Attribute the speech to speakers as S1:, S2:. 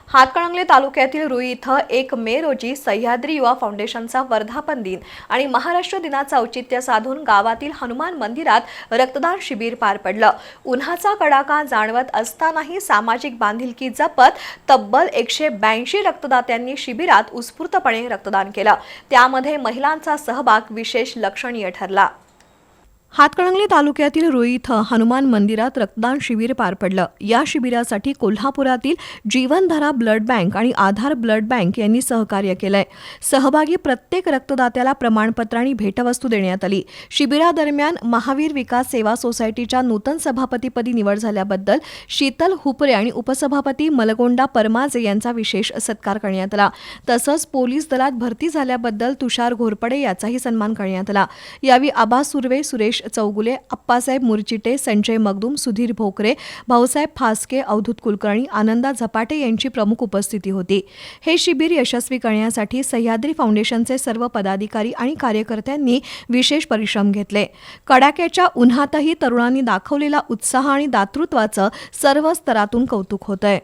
S1: हातकणंगले तालुक्यातील रुई इथं 1 मे रोजी सह्याद्री युवा फाउंडेशनचा वर्धापन दिन आणि महाराष्ट्र दिनाचं औचित्य साधून गावातील हनुमान मंदिरात रक्तदान शिबिर पार पडलं। उन्हाचा कडाका जाणवत असतानाही सामाजिक बांधिलकी जपत तब्बल 182 रक्तदात्यांनी शिबिरात उत्स्फूर्तपणे रक्तदान केलं। त्यामध्ये महिलांचा सहभाग विशेष लक्षणीय ठरला। हातकणंगले तालुक्यातील रुई इथं हनुमान मंदिरात रक्तदान शिबिर पार पडलं। या शिबिरासाठी कोल्हापुरातील जीवनधारा ब्लड बँक आणि आधार ब्लड बँक यांनी सहकार्य केलंय। सहभागी प्रत्येक रक्तदात्याला प्रमाणपत्र आणि भेटवस्तू देण्यात आली। शिबिरादरम्यान महावीर विकास सेवा सोसायटीच्या नूतन सभापतीपदी निवड झाल्याबद्दल शीतल हुपरे आणि उपसभापती मलगोंडा परमाजे यांचा विशेष सत्कार करण्यात आला। तसंच पोलीस दलात भरती झाल्याबद्दल तुषार घोरपडे याचाही सन्मान करण्यात आला। यावेळी आबा सुर्वे, सुरेश चौगुले, अप्पासाहेब मुरचिटे, संजय मगदूम, सुधीर भोकरे, भाऊसाहेब फास्के, अवधूत कुलकर्णी, आनंदा झपाटे यांची प्रमुख उपस्थिती होती। हे शिबिर यशस्वी करण्यासाठी सह्याद्री फाउंडेशनचे सर्व पदाधिकारी आणि कार्यकर्त्यांनी विशेष परिश्रम घेतले। कडाक्याच्या उन्हातही तरुणांनी दाखवलेला उत्साह आणि दातृत्वाचं सर्व स्तरातून कौतुक होतंय।